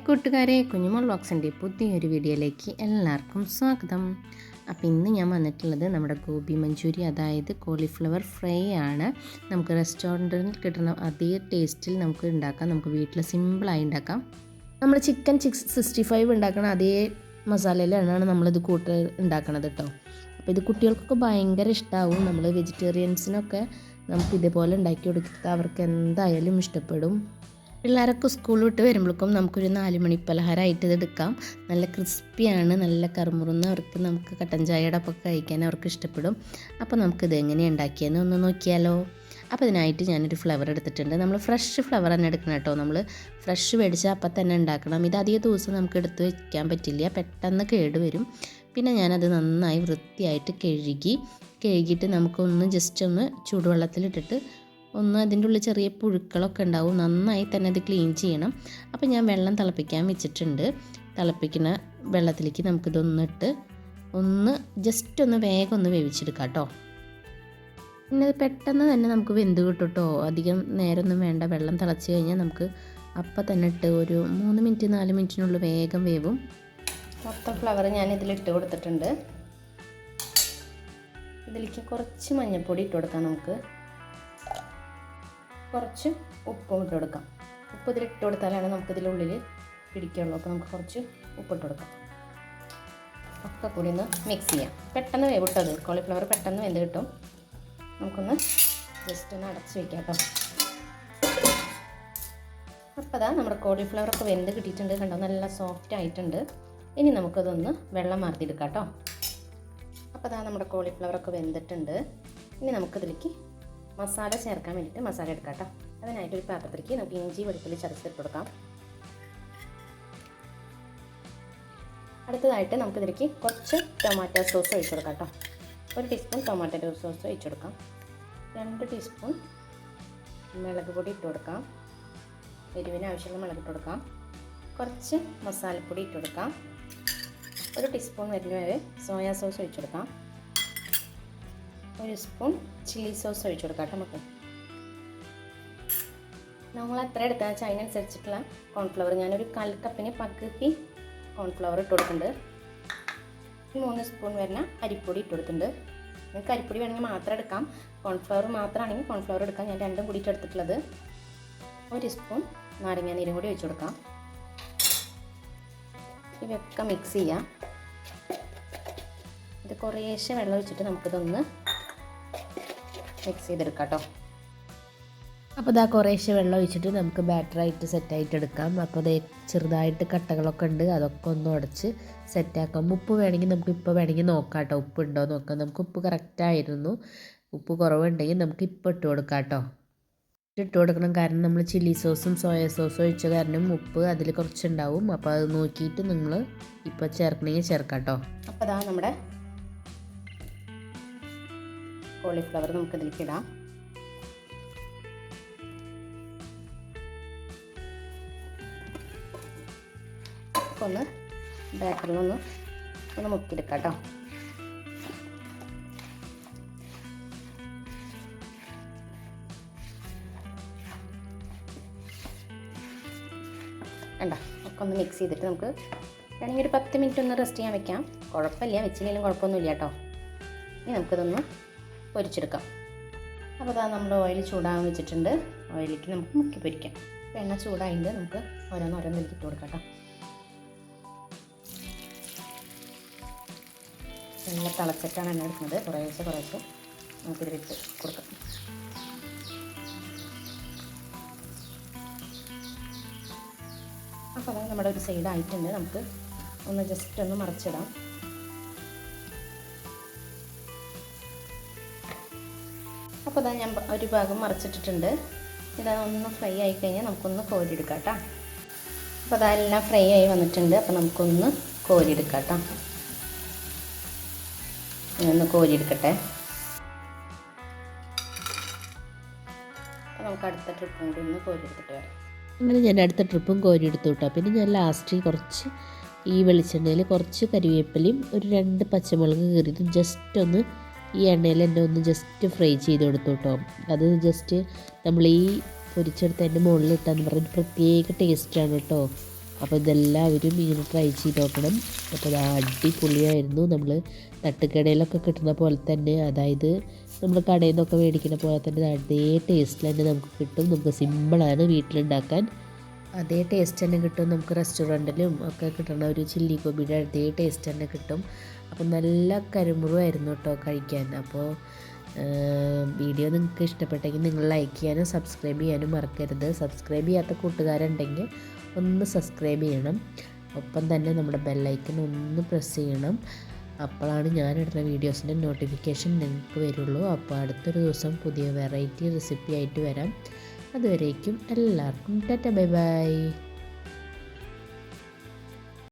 കൂട്ടുകാരെ, കുഞ്ഞുമോൾ വ്ളോഗ്സിൻ്റെ പുതിയൊരു വീഡിയോയിലേക്ക് എല്ലാവർക്കും സ്വാഗതം. അപ്പോൾ ഇന്ന് ഞാൻ വന്നിട്ടുള്ളത് നമ്മുടെ ഗോബി മഞ്ചൂരി, അതായത് കോളിഫ്ലവർ ഫ്രൈ ആണ്. നമുക്ക് റെസ്റ്റോറൻറ്റിൽ കിട്ടുന്ന അതേ ടേസ്റ്റിൽ നമുക്ക് ഉണ്ടാക്കാം. നമുക്ക് വീട്ടിൽ സിമ്പിളായി ഉണ്ടാക്കാം. നമ്മൾ ചിക്കൻ 65 ഉണ്ടാക്കണ അതേ മസാലയിലാണ് നമ്മളിത് ഉണ്ടാക്കണത് കേട്ടോ. അപ്പോൾ ഇത് കുട്ടികൾക്കൊക്കെ ഭയങ്കര ഇഷ്ടമാവും. നമ്മൾ വെജിറ്റേറിയൻസിനൊക്കെ നമുക്ക് ഇതേപോലെ ഉണ്ടാക്കി കൊടുത്താൽ അവർക്ക് എന്തായാലും ഇഷ്ടപ്പെടും. പിള്ളേരൊക്കെ സ്കൂൾ വിട്ട് വരുമ്പോഴേക്കും നമുക്കൊരു 4 മണി പലഹാരമായിട്ട് ഇത് എടുക്കാം. നല്ല ക്രിസ്പിയാണ്, നല്ല കറുമുറുന്ന് അവർക്ക് നമുക്ക് കട്ടൻ ചായയുടെ ഒപ്പം കഴിക്കാൻ അവർക്ക് ഇഷ്ടപ്പെടും. അപ്പോൾ നമുക്കിത് എങ്ങനെയാണ് ഉണ്ടാക്കിയെന്ന് ഒന്ന് നോക്കിയാലോ. അപ്പോൾ ഇതിനായിട്ട് ഞാനൊരു ഫ്ലവർ എടുത്തിട്ടുണ്ട്. നമ്മൾ ഫ്രഷ് ഫ്ലവർ തന്നെ എടുക്കണം കേട്ടോ. നമ്മൾ ഫ്രഷ് മേടിച്ചാൽ അപ്പം തന്നെ ഉണ്ടാക്കണം. ഇത് അധിക ദിവസം നമുക്ക് എടുത്ത് വയ്ക്കാൻ പറ്റില്ല, പെട്ടെന്ന് കേടുവരും. പിന്നെ ഞാനത് നന്നായി വൃത്തിയായിട്ട് കഴുകിയിട്ട് നമുക്കൊന്ന് ജസ്റ്റ് ഒന്ന് ചൂടുവെള്ളത്തിലിട്ടിട്ട് അതിൻ്റെ ഉള്ളിൽ ചെറിയ പുഴുക്കളൊക്കെ ഉണ്ടാവും. നന്നായി തന്നെ അത് ക്ലീൻ ചെയ്യണം. അപ്പോൾ ഞാൻ വെള്ളം തിളപ്പിക്കാൻ വെച്ചിട്ടുണ്ട്. തിളപ്പിക്കുന്ന വെള്ളത്തിലേക്ക് നമുക്കിതൊന്നിട്ട് ജസ്റ്റ് വേഗം ഒന്ന് വേവിച്ചെടുക്കാം കേട്ടോ. പിന്നെ അത് പെട്ടെന്ന് തന്നെ നമുക്ക് വെന്ത് കിട്ടും കേട്ടോ. അധികം നേരമൊന്നും വേണ്ട. വെള്ളം തിളച്ച് കഴിഞ്ഞാൽ നമുക്ക് അപ്പം തന്നെ ഇട്ട് ഒരു 3 മിനിറ്റ് 4 മിനിറ്റിനുള്ളിൽ വേഗം വേവും. മൊത്തം ഫ്ലവർ ഞാൻ ഇതിലിട്ട് കൊടുത്തിട്ടുണ്ട്. ഇതിലേക്ക് കുറച്ച് മഞ്ഞൾപ്പൊടി ഇട്ട് കൊടുക്കാം. നമുക്ക് കുറച്ച് ഉപ്പും ഇട്ട് കൊടുക്കാം. ഉപ്പ് ഇതിലിട്ട് കൊടുത്താലാണ് നമുക്കിതിനുള്ളിൽ പിടിക്കുള്ളൂ. അപ്പോൾ നമുക്ക് കുറച്ച് ഉപ്പിട്ട് കൊടുക്കാം. ഒക്കെ കൂടി ഒന്ന് മിക്സ് ചെയ്യാം. പെട്ടെന്ന് വേവിട്ടത് കോളിഫ്ലവർ പെട്ടെന്ന് വെന്ത് കിട്ടും. നമുക്കൊന്ന് ജസ്റ്റ് ഒന്ന് അടച്ച് വയ്ക്കാം കേട്ടോ. അപ്പോൾ അതാ നമ്മുടെ കോളിഫ്ലവറൊക്കെ വെന്ത് കിട്ടിയിട്ടുണ്ട്. കണ്ടോ, നല്ല സോഫ്റ്റ് ആയിട്ടുണ്ട്. ഇനി നമുക്കതൊന്ന് വെള്ളം മാർത്തിയെടുക്കാം കേട്ടോ. അപ്പോൾ അതാ നമ്മുടെ കോളിഫ്ലവറൊക്കെ വെന്തിട്ടുണ്ട്. ഇനി നമുക്കിതിലേക്ക് മസാല ചേർക്കാൻ വേണ്ടിയിട്ട് മസാല എടുക്കാം കേട്ടോ. അതിനായിട്ടൊരു പാത്രത്തിലേക്ക് നമുക്ക് ഇഞ്ചി വെളുത്തുള്ളി ചതച്ചിട്ട് കൊടുക്കാം. അടുത്തതായിട്ട് നമുക്കിതിലേക്ക് കുറച്ച് ടൊമാറ്റോ സോസ് ഒഴിച്ചു കൊടുക്കാം കേട്ടോ. 1 ടീസ്പൂൺ ടൊമാറ്റോ സോസ് ഒഴിച്ചു കൊടുക്കാം. 2 ടീസ്പൂൺ മുളക് പൊടി ഇട്ട് കൊടുക്കാം. എരിവിന് ആവശ്യമുള്ള മുളക് ഇട്ട് കൊടുക്കാം. കുറച്ച് മസാലപ്പൊടി ഇട്ട് കൊടുക്കാം. 1 ടീസ്പൂൺ വരുന്നവരെ സോയാ സോസ് ഒഴിച്ചു കൊടുക്കാം. 1 സ്പൂൺ ചില്ലി സോസ് ഒഴിച്ചു കൊടുക്കാം കേട്ടോ. നമുക്ക് നമ്മൾ എത്ര എടുത്താൽ വെച്ചാൽ അതിനനുസരിച്ചിട്ടുള്ള കോൺഫ്ലവർ ഞാനൊരു 1/4 കപ്പിന് പകുതി കോൺഫ്ലവർ ഇട്ട് കൊടുക്കുന്നുണ്ട്. 3 സ്പൂൺ വരുന്ന അരിപ്പൊടി ഇട്ട് കൊടുത്തിട്ടുണ്ട്. നിങ്ങൾക്ക് അരിപ്പൊടി വേണമെങ്കിൽ മാത്രം എടുക്കാം. കോൺഫ്ലവർ മാത്രമാണെങ്കിൽ കോൺഫ്ലവർ എടുക്കാം. ഞാൻ രണ്ടും കൂടിയിട്ട് എടുത്തിട്ടുള്ളത്. 1 സ്പൂൺ നാരങ്ങ നീരും കൂടി ഒഴിച്ചു കൊടുക്കാം. ഇവയൊക്കെ മിക്സ് ചെയ്യാം. ഇത് കുറേശ്ശെ വെള്ളം ഒഴിച്ചിട്ട് നമുക്കിതൊന്ന് മിക്സ് ചെയ്തെടുക്കാം കേട്ടോ. അപ്പോൾ ഇതാ കുറേശ്ശെ വെള്ളം ഒഴിച്ചിട്ട് നമുക്ക് ബാറ്ററായിട്ട് സെറ്റായിട്ട് എടുക്കാം. അപ്പോൾ അത് ചെറുതായിട്ട് കട്ടകളൊക്കെ ഉണ്ട്, അതൊക്കെ ഒന്ന് ഉടച്ച് സെറ്റാക്കാം. ഉപ്പ് വേണമെങ്കിൽ നമുക്ക് ഇപ്പോൾ വേണമെങ്കിൽ നോക്കാം കേട്ടോ. ഉപ്പ് ഉണ്ടോ നോക്കാം. നമുക്ക് ഉപ്പ് കറക്റ്റായിരുന്നു. ഉപ്പ് കുറവുണ്ടെങ്കിൽ നമുക്ക് ഇപ്പോൾ ഇട്ട് കൊടുക്കാം കേട്ടോ. ഇട്ട് കൊടുക്കണം, കാരണം നമ്മൾ ചില്ലി സോസും സോയ സോസും ഒഴിച്ച കാരണം ഉപ്പ് അതിൽ കുറച്ചുണ്ടാവും. അപ്പോൾ അത് നോക്കിയിട്ട് നിങ്ങൾ ഇപ്പോൾ ചേർക്കണമെങ്കിൽ ചേർക്കാം കേട്ടോ. അപ്പോൾ അതാ നമ്മുടെ കോളിഫ്ലവർ നമുക്ക് ഇതിലേക്ക് ഇടാം. ഒന്ന് ബാറ്ററിലൊന്ന് മുക്കിയെടുക്കാം കേട്ടോ. വേണ്ട ഒക്കെ ഒന്ന് മിക്സ് ചെയ്തിട്ട് നമുക്ക് വേണമെങ്കിൽ ഒരു 10 മിനിറ്റ് ഒന്ന് റെസ്റ്റ് ചെയ്യാൻ വെക്കാം. കുഴപ്പമില്ല, വെച്ചില്ലെങ്കിലും കുഴപ്പമൊന്നുമില്ല കേട്ടോ. ഇനി നമുക്കിതൊന്ന് പൊരിച്ചെടുക്കാം. അപ്പോൾ അതാ നമ്മൾ ഓയിൽ ചൂടാകാൻ വെച്ചിട്ടുണ്ട്. ഓയിലേക്ക് നമുക്ക് മുക്കി പൊരിക്കാം. അപ്പോൾ എണ്ണ ചൂടായിട്ട് നമുക്ക് ഓരോന്നോരോന്ന് ഇട്ട് കൊടുക്കാം കേട്ടോ. നല്ല തിളച്ചിട്ടാണ് എണ്ണ എടുക്കുന്നത്. കുറേശ്ശെ നമുക്കിതിലിട്ട് കൊടുക്കാം. അപ്പോൾ അതായത് നമ്മുടെ ഒരു സൈഡായിട്ടുണ്ട്. നമുക്ക് ഒന്ന് ജസ്റ്റ് ഒന്ന് മറിച്ചിടാം. അപ്പോൾ അതാ ഞാൻ ഒരു ഭാഗം മറിച്ചിട്ടിട്ടുണ്ട്. ഇതാ ഒന്ന് ഫ്രൈ ആയി കഴിഞ്ഞാൽ നമുക്കൊന്ന് കോരിയെടുക്കാം കേട്ടോ. അപ്പോൾ അതെല്ലാം ഫ്രൈ ആയി വന്നിട്ടുണ്ട്. അപ്പോൾ നമുക്കൊന്ന് കോരിയെടുക്കാം കേട്ടോ. ഒന്ന് കോരിയെടുക്കട്ടെ. അപ്പോൾ നമുക്ക് അടുത്ത ട്രിപ്പും കൂടി ഒന്ന് കോരിയെടുത്തിട്ട് വരാം. അങ്ങനെ ഞാൻ അടുത്ത ട്രിപ്പും കോരിയെടുത്തു കേട്ടോ. പിന്നെ ഞാൻ ലാസ്റ്റ് കുറച്ച് ഈ വെളിച്ചെണ്ണയിൽ കുറച്ച് കരിവേപ്പിലയും ഒരു 2 പച്ചമുളക് കീറിയതും ജസ്റ്റ് ഒന്ന് ഈ എണ്ണയിൽ തന്നെ ഒന്ന് ജസ്റ്റ് ഫ്രൈ ചെയ്ത് കൊടുത്തു കേട്ടോ. അത് ജസ്റ്റ് നമ്മൾ ഈ പൊരിച്ചെടുത്ത് അതിൻ്റെ മുകളിലിട്ടാന്ന് പറഞ്ഞ് പ്രത്യേക ടേസ്റ്റാണ് കേട്ടോ. അപ്പോൾ ഇതെല്ലാവരും ഇങ്ങനെ ട്രൈ ചെയ്ത് നോക്കണം. അപ്പോൾ അത് അടിപൊളിയായിരുന്നു. നമ്മൾ തട്ടുകടയിലൊക്കെ കിട്ടുന്ന പോലെ തന്നെ, അതായത് നമ്മൾ കടയിൽ നിന്നൊക്കെ മേടിക്കുന്ന പോലെ തന്നെ അതേ ടേസ്റ്റിൽ തന്നെ നമുക്ക് കിട്ടും. നമുക്ക് സിമ്പിളാണ് വീട്ടിലുണ്ടാക്കാൻ. അതേ ടേസ്റ്റ് തന്നെ കിട്ടും. നമുക്ക് റെസ്റ്റോറൻറ്റിലും ഒക്കെ കിട്ടുന്ന ഒരു ചില്ലി ഗോപിയുടെ അതേ ടേസ്റ്റ് തന്നെ കിട്ടും. അപ്പോൾ നല്ല കരുമുറുമായിരുന്നു കേട്ടോ കഴിക്കാൻ. അപ്പോൾ വീഡിയോ നിങ്ങൾക്ക് ഇഷ്ടപ്പെട്ടെങ്കിൽ നിങ്ങൾ ലൈക്ക് ചെയ്യാനും സബ്സ്ക്രൈബ് ചെയ്യാനും മറക്കരുത്. സബ്സ്ക്രൈബ് ചെയ്യാത്ത കൂട്ടുകാരുണ്ടെങ്കിൽ ഒന്ന് സബ്സ്ക്രൈബ് ചെയ്യണം. ഒപ്പം തന്നെ നമ്മുടെ ബെല്ലൈക്കൺ ഒന്ന് പ്രസ് ചെയ്യണം. അപ്പോഴാണ് ഞാനിടുന്ന വീഡിയോസിൻ്റെ നോട്ടിഫിക്കേഷൻ നിങ്ങൾക്ക് വരുള്ളൂ. അപ്പോൾ അടുത്തൊരു ദിവസം പുതിയ വെറൈറ്റി റെസിപ്പി ആയിട്ട് വരാം. അതുവരേക്കും എല്ലാവർക്കും ടാറ്റ ബൈ ബൈ.